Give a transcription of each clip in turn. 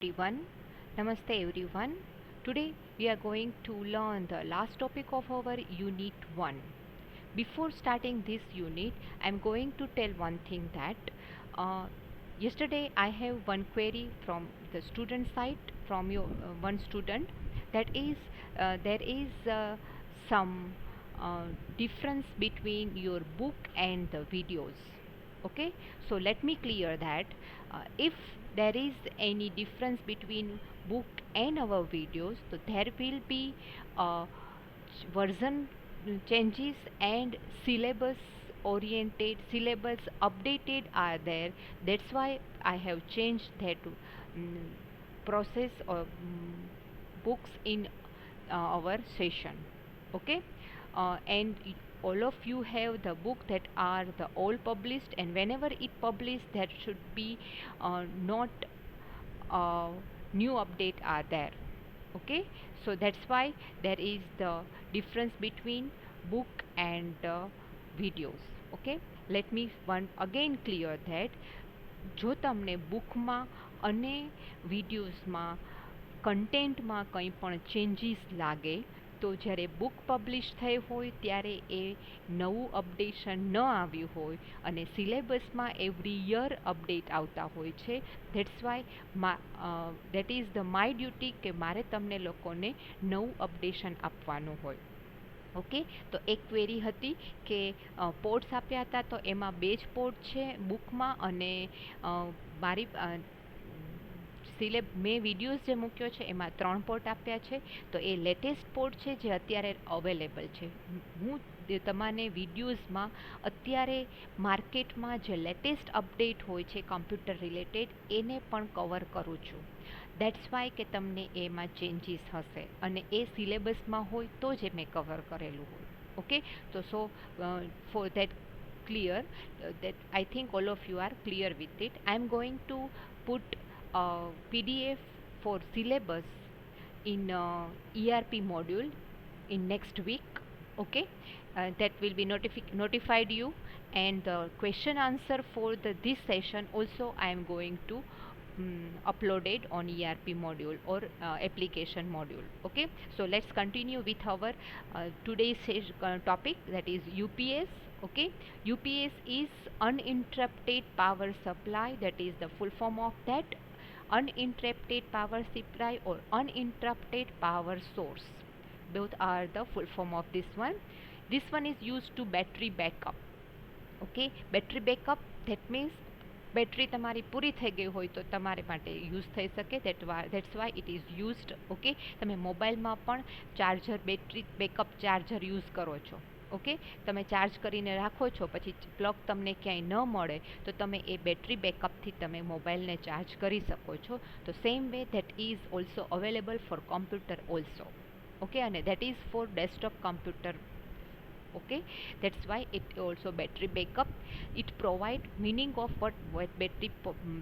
everyone. Namaste everyone. Today we are going to learn the last topic of our unit 1. Before starting this unit, I am going to tell one thing that uh, yesterday I have one query from the student side from your one student that is there is some uh, difference between your book and the videos. Okay, so let me clear that if there is any difference between book and our videos, so there will be version changes and syllabus oriented syllabus updated are there. That's why I have changed that process of books in our session. Okay, and all of you have the book that are the all published, and whenever it published that should be not uh, new update are there. Okay, so that's why there is the difference between book and videos. Okay, let me one again clear that જો તમને બુકમાં અને વિડીયોઝમાં કન્ટેન્ટમાં કંઈ પણ changes લાગે તો જ્યારે book publish થઈ હોય ત્યારે એ નવું અપડેશન ન આવ્યું હોય અને સિલેબસમાં એવરી યર અપડેટ આવતા હોય છે. That's why that is the my duty કે મારે તમને લોકોને નવું અપડેશન આપવાનું હોય. ઓકે, તો એક ક્વેરી હતી કે પોર્ટ્સ આપ્યા હતા તો એમાં બે જ પોર્ટ છે બુકમાં અને મારી મેં વિડીયોઝ જે મૂક્યો છે એમાં 3 પોર્ટ આપ્યા છે. તો એ લેટેસ્ટ પોર્ટ છે જે અત્યારે અવેલેબલ છે. હું તમારે વિડીયોઝમાં અત્યારે માર્કેટમાં જે લેટેસ્ટ અપડેટ હોય છે કમ્પ્યુટર રિલેટેડ એને પણ કવર કરું છું. દેટ્સ વાય કે તમને એમાં ચેન્જીસ હશે અને એ સિલેબસમાં હોય તો જ મેં કવર કરેલું હોય. ઓકે, તો so for that clear that I think all of you are clear with it. I am going to put a PDF for syllabus in ERP module in next week. Okay, that will be notified you, and the question answer for this session also I am going to uploaded on ERP module or application module. Okay, so let's continue with our today's topic, that is UPS. Okay, UPS is uninterrupted power supply. That is the full form of that, uninterrupted power supply or uninterrupted power source. Both are the full form of this one. This one is used to battery backup. Okay, battery backup that means battery તમારી પૂરી થઈ ગઈ હોય તો તમારે માટે use થઈ શકે. That's why it is used. Okay, તમે મોબાઈલમાં પણ charger battery backup charger use કરો છો. ઓકે, તમે ચાર્જ કરીને રાખો છો, પછી પ્લગ તમને ક્યાંય ન મળે તો તમે એ બેટરી બેકઅપથી તમે મોબાઈલને ચાર્જ કરી શકો છો. તો same way that is also available for computer also. Okay, અને that is for desktop computer. Okay, that's why it also battery backup. It provide meaning of what battery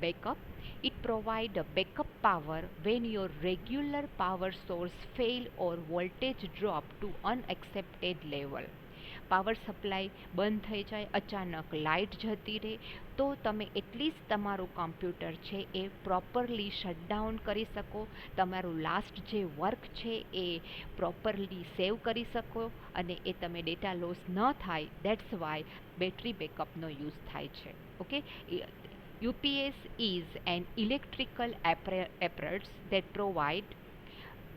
backup. It provide a backup power when your regular power source fail or voltage drop to unaccepted level. Power supply બંધ થઈ જાય, અચાનક light જતી રહે તો તમે at least તમારું computer છે એ પ્રોપરલી શટડાઉન કરી શકો, તમારું લાસ્ટ જે વર્ક છે એ પ્રોપરલી સેવ કરી શકો અને એ તમે ડેટા લોસ ન થાય. દેટ્સ વાય બેટરી બેકઅપનો યુઝ થાય છે. Okay, UPS is an electrical apparatus that provide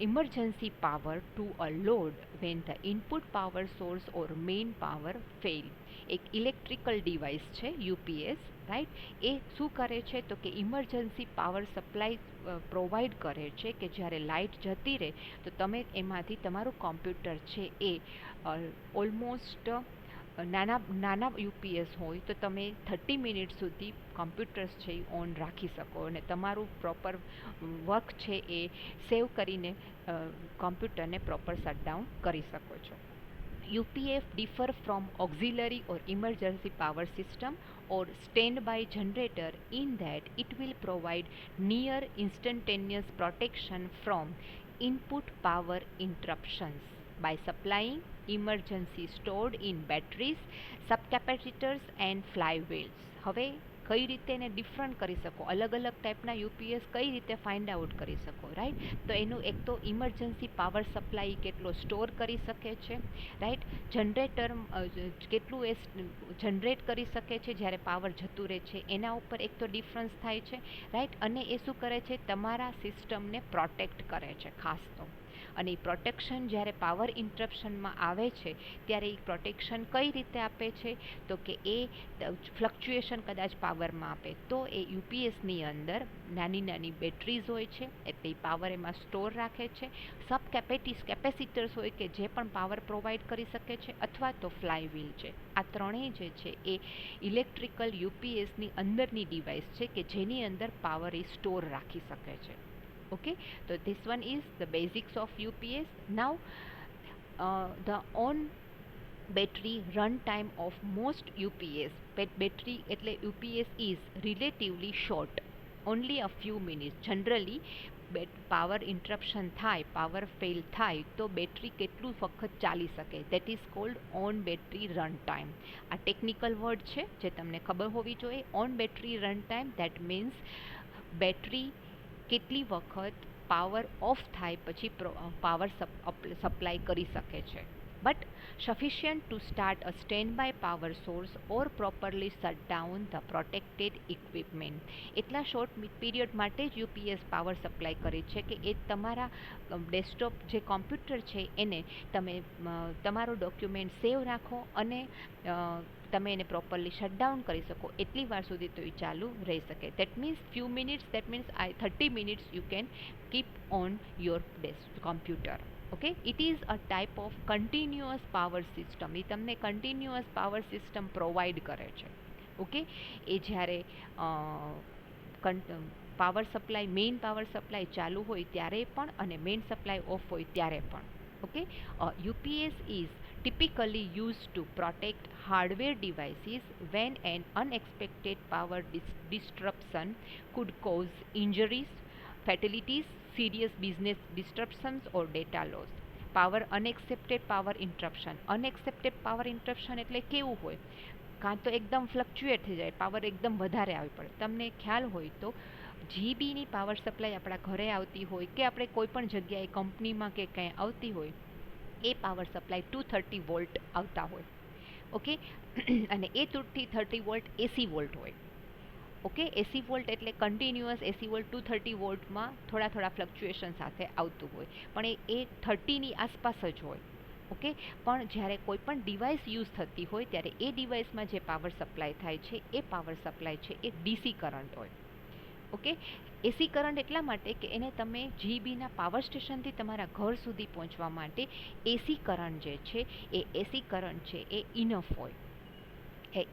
emergency power to a load when the input power source or main power fail. એક ઇલેક્ટ્રિકલ ડિવાઇસ છે યુપીએસ, રાઈટ. એ શું કરે છે તો કે ઇમરજન્સી પાવર સપ્લાય પ્રોવાઈડ કરે છે કે જ્યારે લાઇટ જતી રહે તો તમે એમાંથી તમારું કોમ્પ્યુટર છે એ ઓલમોસ્ટ નાના યુપીએસ હોય તો તમે 30 મિનિટ સુધી કમ્પ્યુટર્સ છે એ ઓન રાખી શકો અને તમારું પ્રોપર વર્ક છે એ સેવ કરીને કમ્પ્યુટરને પ્રોપર શટડાઉન કરી શકો છો. UPF differ from auxiliary or emergency power system or standby generator in that it will provide near instantaneous protection from input power interruptions by supplying emergency stored in batteries, subcapacitors and flywheels. હવે કઈ રીતે એને different કરી શકો, અલગ અલગ ટાઈપના UPS કઈ રીતે ફાઇન્ડ આઉટ કરી શકો, રાઈટ. તો એનું એક તો ઇમરજન્સી પાવર સપ્લાય કેટલો સ્ટોર કરી શકે છે, રાઈટ. જનરેટર કેટલું એ જનરેટ કરી શકે છે જ્યારે પાવર જતું રહે છે, એના ઉપર એક તો ડિફરન્સ થાય છે, રાઈટ. અને એ શું કરે છે, તમારા સિસ્ટમને પ્રોટેક્ટ કરે છે ખાસ તો. અને એ પ્રોટેક્શન જ્યારે પાવર ઇન્ટરપ્શનમાં આવે છે ત્યારે એ પ્રોટેક્શન કઈ રીતે આપે છે, તો કે એ ફ્લક્ચ્યુએશન કદાચ પાવરમાં આપે તો એ યુપીએસની અંદર નાની નાની બેટરીઝ હોય છે, એટલે એ પાવર એમાં સ્ટોર રાખે છે. સબ કેપેસિટર્સ હોય કે જે પણ પાવર પ્રોવાઈડ કરી શકે છે, અથવા તો ફ્લાય વ્હીલ છે. આ ત્રણેય જે છે એ ઇલેક્ટ્રિકલ યુપીએસની અંદરની ડિવાઇસ છે કે જેની અંદર પાવર એ સ્ટોર રાખી શકે છે. Okay, so this one is the basics of UPS. Now the on battery run time of most UPS battery એટલે UPS is relatively short, only a few minutes. Generally power interruption થાય, power fail થાય તો battery કેટલું વખત ચાલી શકે, that is called on battery run time. આ technical word છે જે તમને ખબર હોવી જોઈએ. On battery run time that means battery કેટલી વખત પાવર ઓફ થાય પછી પાવર સપ્લાય કરી શકે છે. But sufficient to start a standby power source or properly shut down the protected equipment. એટલા શોર્ટ પીરિયડ માટે જ યુપીએસ પાવર સપ્લાય કરે છે કે એ તમારા ડેસ્કટોપ જે કોમ્પ્યુટર છે એને તમે તમારો ડોક્યુમેન્ટ સેવ રાખો અને તમે એને પ્રોપરલી શટડાઉન કરી શકો એટલી વાર સુધી તો એ ચાલુ રહી શકે. That means few minutes, that means 30 minutes you can keep on your computer. Okay, it is a type of continuous power system. એ તમને કન્ટિન્યુઅસ પાવર સિસ્ટમ પ્રોવાઈડ કરે છે. ઓકે, એ જ્યારે power supply main power supply ચાલુ હોય ત્યારે પણ અને મેઇન સપ્લાય ઓફ હોય ત્યારે પણ. Okay, UPS is typically used to protect hardware devices when an unexpected power disruption could cause injuries, fatalities, serious business disruptions or data loss. Unaccepted power interruption. Unaccepted power interruption એટલે કેવું હોય, કાં તો એકદમ fluctuate થઈ જાય, power એકદમ વધારે આવી પડે. તમને ખ્યાલ હોય તો જીબીની પાવર સપ્લાય આપણા ઘરે આવતી હોય કે આપણે કોઈ પણ જગ્યાએ કંપનીમાં કે ક્યાંય આવતી હોય, એ પાવર સપ્લાય 230 વોલ્ટ આવતા હોય. ઓકે, અને એ 230 વોલ્ટ એસી વોલ્ટ હોય. ઓકે, એસી વોલ્ટ એટલે કન્ટિન્યુઅસ એસી વોલ્ટ 230 વોલ્ટમાં થોડા થોડા ફ્લક્ચ્યુએશન સાથે આવતું હોય, પણ એ 30ની આસપાસ જ હોય. ઓકે, પણ જ્યારે કોઈ પણ ડિવાઇસ યુઝ થતી હોય ત્યારે એ ડિવાઇસમાં જે પાવર સપ્લાય થાય છે એ પાવર સપ્લાય છે એ ડીસી કરંટ હોય. ઓકે, એસી કરંટ એટલા માટે કે એને તમે જીબીના પાવર સ્ટેશનથી તમારા ઘર સુધી પહોંચવા માટે એસી કરંટ જે છે એ એસી કરંટ છે એ ઇનફ હોય.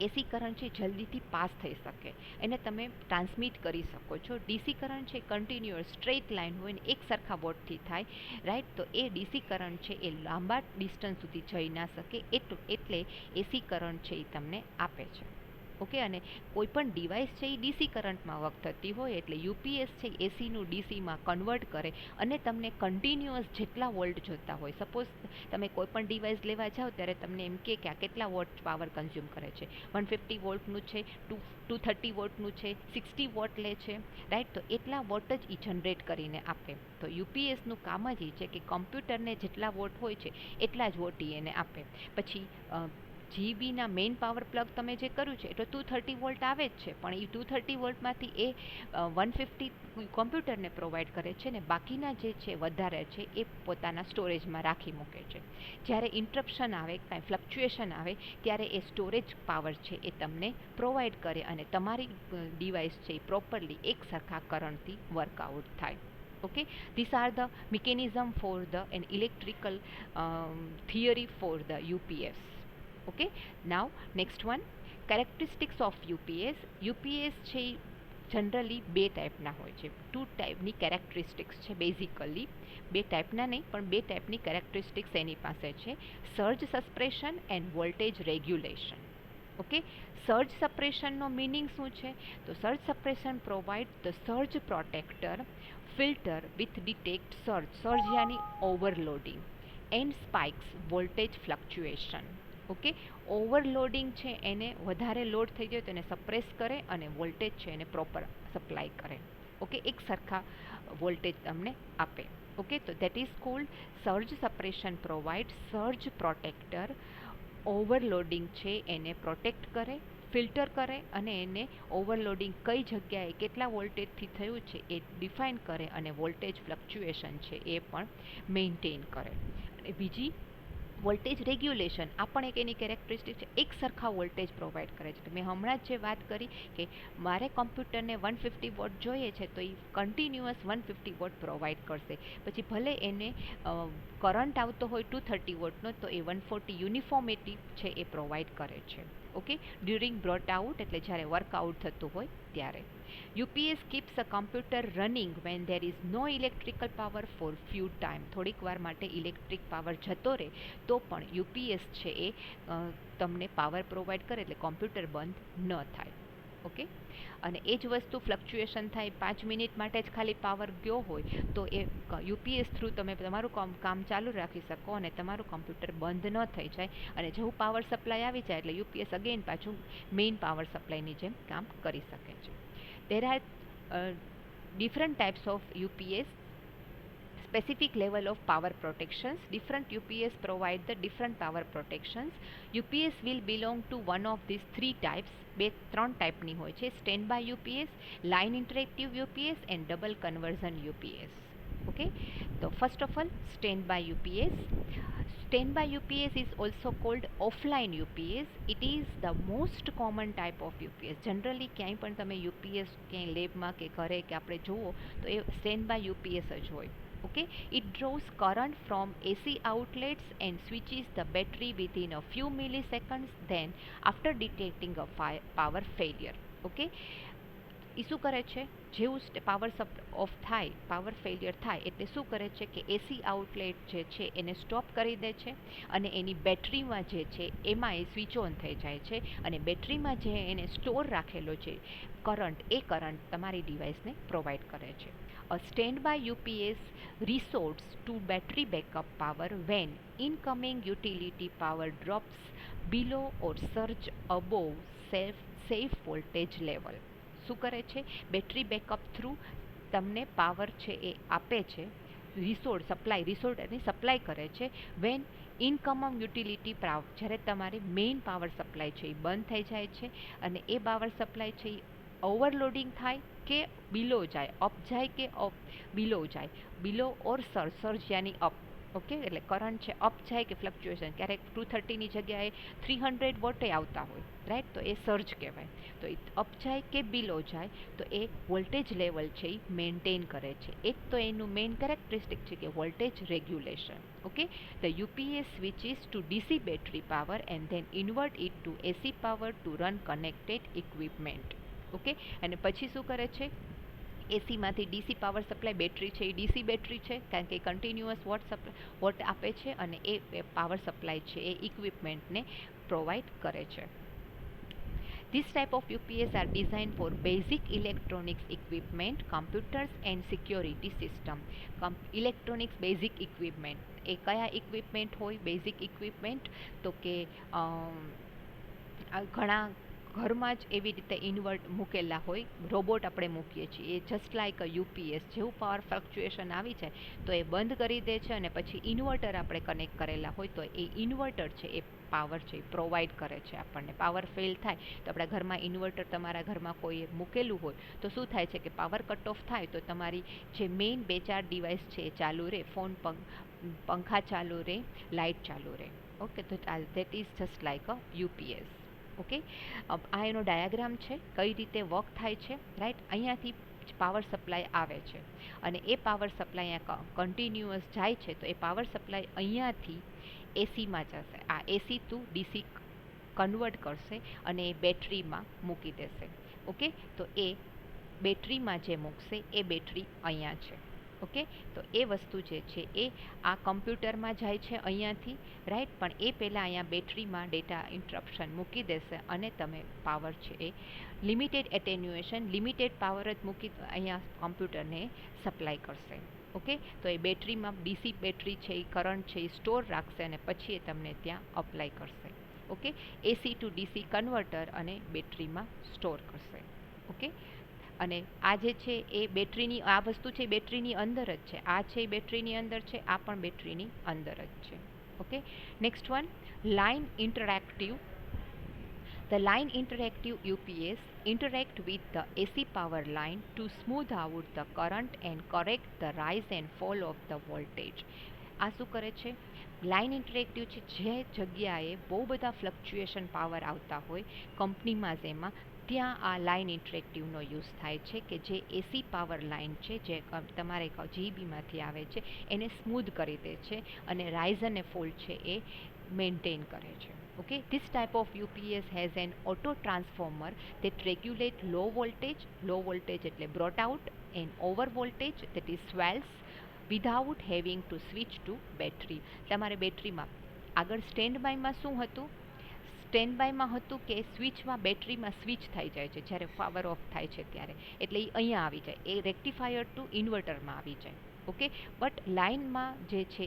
એસી કરંટ છે જલ્દીથી પાસ થઈ શકે, એને તમે ટ્રાન્સમિટ કરી શકો છો. ડીસી કરંટ છે કન્ટિન્યુઅસ સ્ટ્રેટ લાઇન હોય ને એક સરખા વોટથી થાય, રાઈટ. તો એ ડીસી કરંટ છે એ લાંબા ડિસ્ટન્સ સુધી જઈ ના શકે, એટલે એસી કરંટ છે એ તમને આપે છે. ઓકે, અને કોઈ પણ ડિવાઇસ છે એ ડીસી કરંટમાં વર્ક થતી હોય એટલે યુપીએસ છે એસીનું ડીસીમાં કન્વર્ટ કરે અને તમને કન્ટિન્યુઅસ જેટલા વોલ્ટ જોતા હોય, સપોઝ તમે કોઈ પણ ડિવાઇસ લેવા જાઓ ત્યારે તમને એમ કે આ કેટલા વોટ પાવર કન્ઝ્યુમ કરે છે, 150 વોલ્ટનું છે, 230 વોટનું છે, 60 વોટ લે છે, રાઈટ. તો એટલા વોટ જ એ જનરેટ કરીને આપે. તો યુપીએસનું કામ જ એ છે કે કમ્પ્યુટરને જેટલા વોટ હોય છે એટલા જ વોટ એને આપે. પછી જીબીના મેઇન પાવર પ્લગ તમે જે કર્યું છે એટલે 230 વોલ્ટ આવે જ છે, પણ એ 230 વોલ્ટમાંથી એ 150 કોમ્પ્યુટરને પ્રોવાઈડ કરે છે ને બાકીના જે છે વધારે છે એ પોતાના સ્ટોરેજમાં રાખી મૂકે છે. જ્યારે ઇન્ટરપ્શન આવે, કાંઈ ફ્લક્ચ્યુએશન આવે ત્યારે એ સ્ટોરેજ પાવર છે એ તમને પ્રોવાઈડ કરે અને તમારી ડિવાઇસ છે એ પ્રોપરલી એક સરખા કરંટથી વર્કઆઉટ થાય. Okay, these are the mechanism for the an electrical theory for the UPS. Okay, now next one, characteristics of UPS. UPS છે જનરલી બે ટાઈપના હોય છે. ટુ ટાઈપની કેરેક્ટરિસ્ટિક્સ છે બેઝિકલી. બે ટાઈપના નહીં પણ બે ટાઈપની કેરેક્ટરિસ્ટિક્સ એની પાસે છે. Surge suppression and voltage regulation. Okay, surge સપ્રેશનનો મિનિંગ શું છે? તો surge suppression provide the surge protector filter with detect surge યાની overloading, and spikes voltage fluctuation. Okay, overloading છે એને વધારે લોડ થઈ જાય તો એને સપ્રેસ કરે અને વોલ્ટેજ છે એને પ્રોપર સપ્લાય કરે. ઓકે, એક સરખા વોલ્ટેજ તમને આપે. ઓકે, તો that is called surge suppression provide surge protractor. Overloading છે એને પ્રોટેક્ટ કરે, ફિલ્ટર કરે અને એને ઓવરલોડિંગ કઈ જગ્યાએ કેટલા વોલ્ટેજથી થયું છે એ ડિફાઇન કરે અને વોલ્ટેજ ફ્લક્ચ્યુએશન છે એ પણ મેન્ટેન કરે. અને બીજી વોલ્ટેજ રેગ્યુલેશન આ પણ એક એની કેરેક્ટરિસ્ટિક છે, એક સરખા વોલ્ટેજ પ્રોવાઈડ કરે છે. મેં હમણાં જ જે વાત કરી કે મારે કોમ્પ્યુટરને 150 વોટ જોઈએ છે તો એ કન્ટિન્યુઅસ 150 વોટ પ્રોવાઈડ કરશે. પછી ભલે એને કરંટ આવતો હોય 230 વોટનો તો એ 140 યુનિફોર્મિટી છે એ પ્રોવાઈડ કરે છે. ઓકે, ડ્યુરિંગ બ્રોટ આઉટ એટલે જ્યારે વર્કઆઉટ થતું હોય ત્યારે. UPS keeps a computer running when there is no electrical power for few time. થોડીક વાર માટે ઇલેક્ટ્રિક પાવર જતો રહે તો પણ યુપીએસ છે એ તમને પાવર પ્રોવાઈડ કરે એટલે કોમ્પ્યુટર બંધ ન થાય. ઓકે, અને એ જ વસ્તુ ફ્લક્ચ્યુએશન થાય 5 મિનિટ માટે જ ખાલી પાવર ગયો હોય તો એ યુપીએસ થ્રુ તમે તમારું કામ ચાલુ રાખી શકો અને તમારું કોમ્પ્યુટર બંધ ન થઈ જાય. અને જેવું પાવર સપ્લાય આવી જાય એટલે યુપીએસ અગેન પાછું મેઇન પાવર સપ્લાયની જેમ કામ કરી શકે છે. There are different types of UPS, specific level of power protections. Different UPS provide the different power protections. UPS will belong to one of these three types. ત્રણ ટાઈપની હોય છે: stand by UPS, line interactive UPS and double conversion UPS. Okay, તો first of all stand by UPS. Standby UPS is also called offline UPS. It is the most common type of UPS. Generally ક્યાંય પણ તમે UPS ક્યાંય લેબમાં કે ઘરે કે આપણે જુઓ તો એ standby UPS જ હોય. Okay, it draws current from AC outlets and switches the battery within a few milliseconds. Then, after detecting a power failure, okay, એ શું કરે છે, જેવું પાવર ઓફ થાય, પાવર ફેલિયર થાય એટલે શું કરે છે કે એસી આઉટલેટ જે છે એને સ્ટોપ કરી દે છે અને એની બેટરીમાં જે છે એમાં એ સ્વિચ ઓન થઈ જાય છે અને બેટરીમાં જે એને સ્ટોર રાખેલો છે કરંટ, એ કરંટ તમારી ડિવાઇસને પ્રોવાઈડ કરે છે. A standby UPS resorts to battery backup power when incoming utility power drops below or surge above safe voltage level. શું કરે છે, બેટરી બેકઅપ થ્રુ તમને પાવર છે એ આપે છે, રિસોર્ટ એની સપ્લાય કરે છે વેન ઇનકમમ યુટિલિટી પાવર, જ્યારે તમારી મેઇન પાવર સપ્લાય છે એ બંધ થઈ જાય છે અને એ પાવર સપ્લાય છે એ ઓવરલોડિંગ થાય કે બિલો જાય, અપ જાય કે બિલો જાય, બિલો ઓર સર્જ યાની અપ. ઓકે, એટલે કરંટ છે અપ જાય કે ફ્લક્ચ્યુએશન, ક્યારેક 230ની જગ્યાએ 300 વોટે આવતા હોય, રાઈટ, તો એ સર્જ કહેવાય. તો એ અપ જાય કે બિલો જાય તો એ વોલ્ટેજ લેવલ છે એ મેન્ટેન કરે છે. એક તો એનું મેઇન કેરેક્ટરિસ્ટિક છે કે voltage regulation. Okay, the UPS switches to DC battery power and then invert it to AC power to run connected equipment. Okay, અને પછી શું કરે છે, એસીમાંથી ડીસી પાવર સપ્લાય, બેટરી છે એ ડીસી બેટરી છે કારણ કે કન્ટિન્યુઅસ વોટ આપે છે અને એ પાવર સપ્લાય છે એ ઇક્વિપમેન્ટને પ્રોવાઈડ કરે છે. This type of UPS are designed for basic electronics equipment, computers and security system. Electronics basic equipment, એ કયા ઇક્વિપમેન્ટ હોય બેઝિક ઇક્વિપમેન્ટ, તો કે ઘણા ઘરમાં જ એવી રીતે ઇન્વર્ટ મૂકેલા હોય, રોબોટ આપણે મૂકીએ છીએ, એ જસ્ટ લાઇક અ યુપીએસ, જેવું પાવર ફ્લક્ચ્યુએશન આવી જાય તો એ બંધ કરી દે છે અને પછી ઇન્વર્ટર આપણે કનેક્ટ કરેલા હોય તો એ ઇન્વર્ટર છે એ પાવર છે એ પ્રોવાઈડ કરે છે આપણને. પાવર ફેલ થાય તો આપણા ઘરમાં ઇન્વર્ટર તમારા ઘરમાં કોઈ મૂકેલું હોય તો શું થાય છે કે પાવર કટ ઓફ થાય તો તમારી જે મેઇન 2-4 ડિવાઇસ છે એ ચાલુ રહે, ફોન, પંખા ચાલુ રહે, લાઇટ ચાલુ રહે. ઓકે, તો that is just like a UPS. Okay, આ એનો ડાયાગ્રામ છે કઈ રીતે વર્ક થાય છે, રાઈટ. અહીંયાથી પાવર સપ્લાય આવે છે અને એ પાવર સપ્લાય અહીંયા કન્ટિન્યુઅસ જાય છે તો એ પાવર સપ્લાય અહીંયાથી એસીમાં જશે, આ એસી ટુ ડીસી કન્વર્ટ કરશે અને એ બેટરીમાં મૂકી દેશે. ઓકે, તો એ બેટરીમાં જે મૂકશે એ બેટરી અહીંયા છે. ઓકે, તો એ વસ્તુ જે છે એ આ કમ્પ્યુટરમાં જાય છે અહીંયાથી, રાઈટ, પણ એ પહેલાં અહીંયા બેટરીમાં ડેટા ઇન્ટરપ્શન મૂકી દેશે અને તમે પાવર છે એ લિમિટેડ એટેન્યુએશન, લિમિટેડ પાવર જ મૂકી અહીંયા કમ્પ્યુટરને સપ્લાય કરશે. ઓકે, તો એ બેટરીમાં ડીસી બેટરી છે એ કરંટ છે એ સ્ટોર રાખશે અને પછી એ તમને ત્યાં અપ્લાય કરશે. Okay, AC to DC converter અને બેટરીમાં સ્ટોર કરશે. ઓકે, અને આ જે છે એ બેટરીની આ વસ્તુ છે બેટરીની અંદર જ છે, આ છે બેટરીની અંદર છે, આ પણ બેટરીની અંદર જ છે. Okay, next one, line interactive. The line interactive UPS interact with the AC power line to smooth out the current and correct the rise and fall of the voltage. આ શું કરે છે? લાઇન ઇન્ટરેક્ટિવ છે, જે જગ્યાએ બહુ બધા fluctuation power આવતા હોય કંપનીમાં જ એમાં, ત્યાં આ લાઇન ઇન્ટરેક્ટિવનો યુઝ થાય છે કે જે એસી પાવર લાઇન છે જે તમારે જીબીમાંથી આવે છે એને સ્મૂધ કરી દે છે અને રાઇઝ અને ફોલ છે એ મેન્ટેન કરે છે. Okay, this type of UPS has an auto transformer that regulate low voltage એટલે brought out, and over voltage that is swells without having to switch to battery. તમારે બેટરીમાં આગળ સ્ટેન્ડ બાયમાં શું હતું? સ્ટેન્ડ બાયમાં હતું કે સ્વિચમાં બેટરીમાં સ્વિચ થઈ જાય છે જ્યારે પાવર ઓફ થાય છે ત્યારે, એટલે એ અહીંયા આવી જાય, એ રેક્ટિફાયર ટુ ઇન્વર્ટરમાં આવી જાય. ઓકે, બટ લાઇનમાં જે છે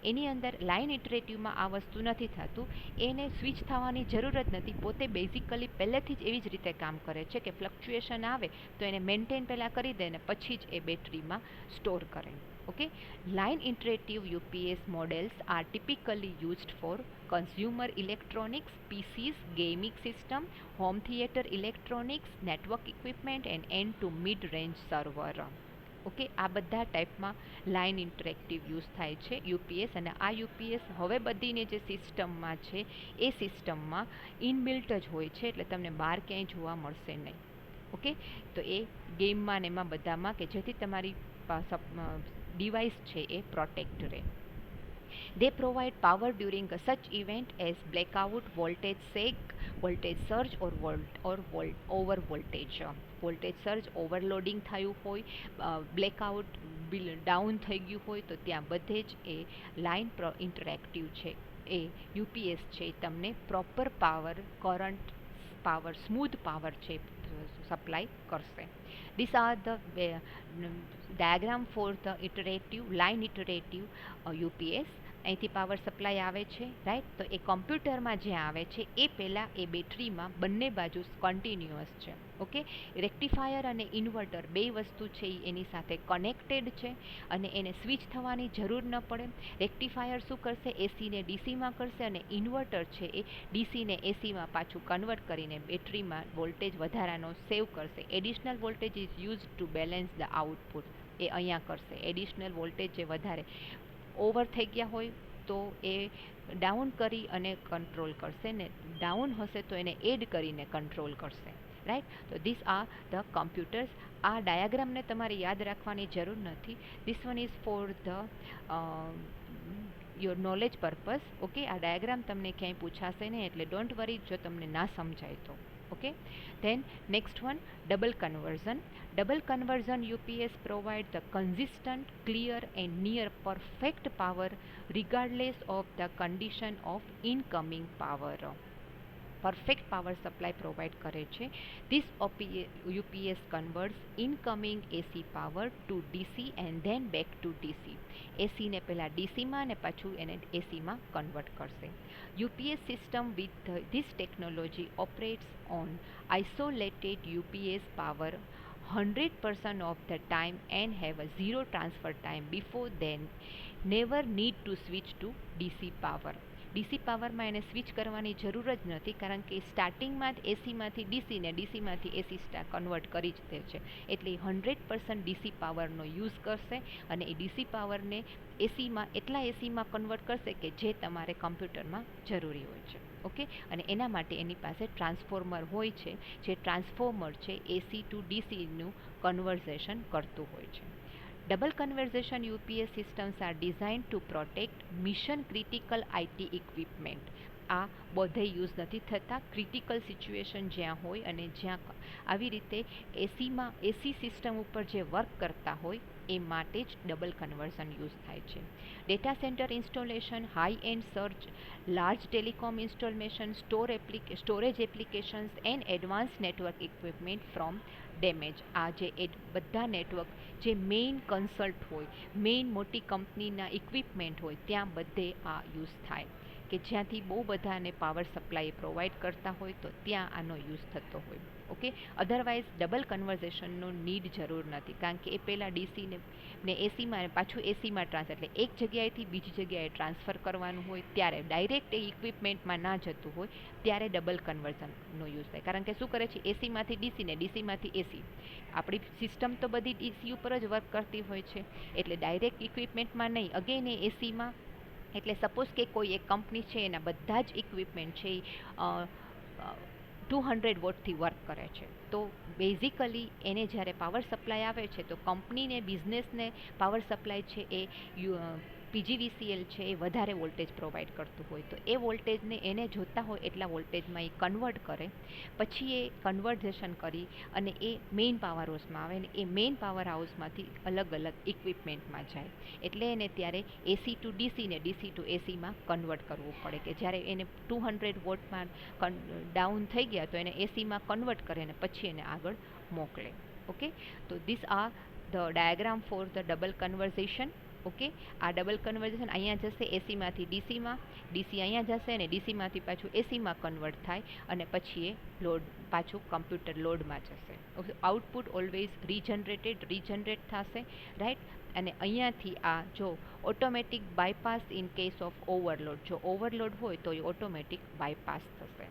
એની અંદર લાઇન ઇટરેટિવમાં આ વસ્તુ નથી થતું, એને સ્વિચ થવાની જરૂર જ નથી, પોતે બેઝિકલી પહેલેથી જ એવી જ રીતે કામ કરે છે કે ફ્લક્ચ્યુએશન આવે તો એને મેન્ટેન પહેલાં કરી દે ને પછી જ એ બેટરીમાં સ્ટોર કરે. Okay, line iterative UPS models are typically used for consumer electronics, PCs, gaming system, home theater electronics, network equipment and end to mid-range server. Okay, આ બધા ટાઈપમાં લાઇન ઇન્ટરેક્ટિવ યુઝ થાય છે યુપીએસ, અને આ યુપીએસ હવે બધીની જે સિસ્ટમમાં છે એ સિસ્ટમમાં ઇનબિલ્ટ જ હોય છે, એટલે તમને બહાર ક્યાંય જોવા મળશે નહીં. ઓકે, તો એ ગેમમાં ને એમાં બધામાં કે જેથી તમારી ડિવાઇસ છે એ પ્રોટેક્ટ રહે. They provide power during such event as blackout, voltage sag, voltage surge or over voltage. Voltage surge, overloading થયું હોય, બ્લેકઆઉટ ડાઉન થઈ ગયું હોય તો ત્યાં બધે જ એ લાઇન ઇન્ટરેક્ટિવ છે એ યુપીએસ છે તમને proper power, current power, smooth power છે સપ્લાય કરશે. These are the diagram for the iterative line iterative UPS. અહીંથી પાવર સપ્લાય આવે છે, રાઈટ, તો એ કમ્પ્યુટરમાં જ્યાં આવે છે એ પહેલાં એ બેટરીમાં બંને બાજુ કન્ટિન્યુઅસ છે. ઓકે, રેક્ટિફાયર અને ઇન્વર્ટર બે વસ્તુ છે એ એની સાથે કનેક્ટેડ છે અને એને સ્વિચ થવાની જરૂર ન પડે. રેક્ટિફાયર શું કરશે? એસીને ડીસીમાં કરશે અને ઇન્વર્ટર છે એ ડીસીને એસીમાં પાછું કન્વર્ટ કરીને બેટરીમાં વોલ્ટેજ વધારાનો સેવ કરશે. Additional voltage is use to balance the output, એ અહીંયા કરશે. એડિશનલ વોલ્ટેજ જે વધારે ઓવર થઈ ગયા હોય તો એ ડાઉન કરી અને કંટ્રોલ કરશે, ને ડાઉન હશે તો એને એડ કરીને કંટ્રોલ કરશે. રાઈટ, તો ધીસ આર ધ કમ્પ્યુટર્સ. આ ડાયાગ્રામને તમારે યાદ રાખવાની જરૂર નથી. This one is for the your knowledge purpose. Okay, આ ડાયાગ્રામ તમને ક્યાંય પૂછાશે નહીં, એટલે ડોન્ટ વરી જો તમને ના સમજાય તો. Okay, then next one, double conversion. Double conversion UPS provide the consistent, clear and near perfect power regardless of the condition of incoming power. Perfect power supply provide કરે છે. This UPS converts incoming AC power to DC and then back to DC. એસીને પહેલાં ડીસીમાં અને પાછું એને એસીમાં convert કરશે. UPS system with this technology operates on isolated UPS power 100% of the time and have a zero transfer time before then never need to switch to DC power. DC પાવરમાં એને સ્વિચ કરવાની જરૂર જ નથી, કારણ કે સ્ટાર્ટિંગમાં જ એસીમાંથી ડીસી ને ડીસીમાંથી એસી કન્વર્ટ કરી જ દે છે, એટલે 100% ડીસી પાવરનો યુઝ કરશે અને એ ડીસી પાવરને એસીમાં કન્વર્ટ કરશે કે જે તમારે કમ્પ્યુટરમાં જરૂરી હોય છે. ઓકે, અને એના માટે એની પાસે ટ્રાન્સફોર્મર હોય છે, જે ટ્રાન્સફોર્મર છે એસી ટુ ડીસીનું કન્વર્ઝેશન કરતું હોય છે. Double conversion UPS systems are designed to protect mission critical IT equipment. આ બધે યુઝ નથી થતા. ક્રિટિકલ સિચ્યુએશન જ્યાં હોય અને જ્યાં આવી રીતે એસી સિસ્ટમ ઉપર જે વર્ક કરતા હોય એ માટે જ ડબલ કન્વર્ઝન યુઝ થાય છે. Data centre installation, high and search, large telecom installation, storage applications and advance network equipment from damage. આ જે બધા નેટવર્ક જે મેઇન કન્સલ્ટ હોય, મેઇન મોટી કંપનીના ઇક્વિપમેન્ટ હોય ત્યાં બધે આ યુઝ થાય. કે જ્યાંથી બહુ બધાને પાવર સપ્લાય પ્રોવાઈડ કરતા હોય તો ત્યાં આનો યુઝ થતો હોય. ઓકે, અધરવાઇઝ ડબલ કન્વર્ઝેશનનો નીડ જરૂર નથી, કારણ કે એ પહેલાં ડીસીને ને એસીમાં પાછું એસીમાં એટલે એક જગ્યાએથી બીજી જગ્યાએ ટ્રાન્સફર કરવાનું હોય ત્યારે ડાયરેક્ટ એ ઇક્વિપમેન્ટમાં ના જતું હોય ત્યારે ડબલ કન્વર્ઝનનો યુઝ થાય. કારણ કે શું કરે છે, એસીમાંથી ડીસી ને ડીસીમાંથી એસી, આપણી સિસ્ટમ તો બધી ડીસી ઉપર જ વર્ક કરતી હોય છે, એટલે ડાયરેક્ટ ઇક્વિપમેન્ટમાં નહીં, અગેન એ એસીમાં. એટલે સપોઝ કે કોઈ એક કંપની છે, એના બધા જ ઇક્વિપમેન્ટ છે 200 વોટથી વર્ક કરે છે, તો બેઝિકલી એને જ્યારે પાવર સપ્લાય આવે છે તો કંપનીને બિઝનેસને પાવર સપ્લાય છે એ પીજીવીસીએલ છે એ વધારે વોલ્ટેજ પ્રોવાઈડ કરતું હોય, તો એ વોલ્ટેજને એને જોતા હોય એટલા વોલ્ટેજમાં એ કન્વર્ટ કરે, પછી એ કન્વર્ઝેશન કરી અને એ મેઇન પાવર હાઉસમાં આવે, ને એ મેઇન પાવર હાઉસમાંથી અલગ અલગ ઇક્વિપમેન્ટમાં જાય. એટલે એને ત્યારે એસી ટુ ડીસી ને ડીસી ટુ એસીમાં કન્વર્ટ કરવું પડે, કે જ્યારે એને 200 વોટમાં ડાઉન થઈ ગયા તો એને એસીમાં કન્વર્ટ કરે ને પછી એને આગળ મોકલે. ઓકે, તો this are the diagram for the double conversion. Okay, આ ડબલ કન્વર્ઝેશન અહીંયા જશે એસીમાંથી ડીસીમાં, ડીસી અહીંયા જશે અને ડીસીમાંથી પાછું એસીમાં કન્વર્ટ થાય અને પછી એ લોડ પાછું કમ્પ્યુટર લોડમાં જશે. ઓકે, આઉટપુટ ઓલવેઝ રીજનરેટ થશે, રાઈટ. અને અહીંયાથી આ જો automatic bypass in case of overload, જો ઓવરલોડ હોય તો એ ઓટોમેટિક બાયપાસ થશે.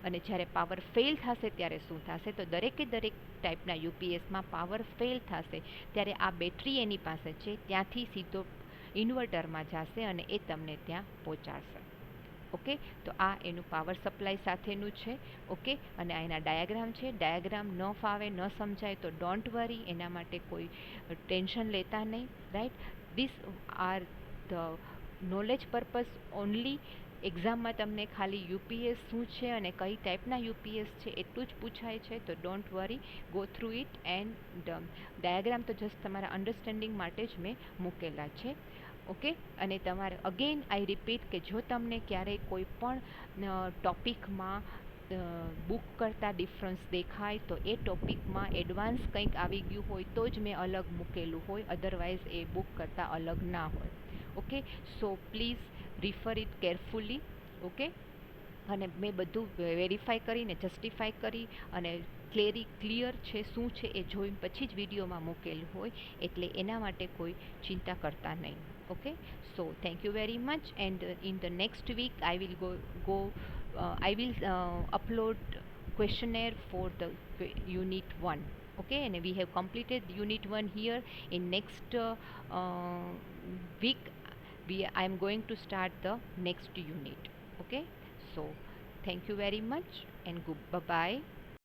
અને જ્યારે પાવર ફેલ થશે ત્યારે શું થશે, તો દરેકે દરેક ટાઈપના યુપીએસમાં પાવર ફેલ થશે ત્યારે આ બેટરી એની પાસે છે ત્યાંથી સીધો ઇન્વર્ટરમાં જશે અને એ તમને ત્યાં પહોંચાડશે. ઓકે, તો આ એનું પાવર સપ્લાય સાથેનું છે. ઓકે, અને આ એના ડાયાગ્રામ છે. ડાયાગ્રામ ન ફાવે ન સમજાય તો ડોન્ટ વરી, એના માટે કોઈ ટેન્શન લેતા નહીં, right. This are the knowledge purpose only. એક્ઝામમાં તમને ખાલી યુપીએસ શું છે અને કઈ ટાઈપના યુપીએસ છે એટલું જ પૂછાય છે, તો don't worry, go through it. And diagram તો જસ્ટ તમારા અન્ડરસ્ટેન્ડિંગ માટે જ મેં મૂકેલા છે. ઓકે, અને તમારે અગેન આઈ રિપીટ કે જો તમને ક્યારેય કોઈ પણ ટોપિકમાં બુક કરતાં ડિફરન્સ દેખાય તો એ ટોપિકમાં એડવાન્સ કંઈક આવી ગયું હોય તો જ મેં અલગ મૂકેલું હોય, અધરવાઇઝ એ બુક કરતાં અલગ ના હોય. Okay, so please refer it carefully. Okay, અને મેં બધું વેરીફાઈ કરીને જસ્ટિફાઈ કરી અને ક્લિયર છે શું છે એ જોઈને પછી જ વિડીયોમાં મૂકેલું હોય, એટલે એના માટે કોઈ ચિંતા કરતા નહીં. Okay, so thank you very much. And in the next week I will upload questionnaire for the unit 1. Okay, and we have completed unit 1 here. In next week I am going to start the next unit. Okay, so thank you very much and bye bye.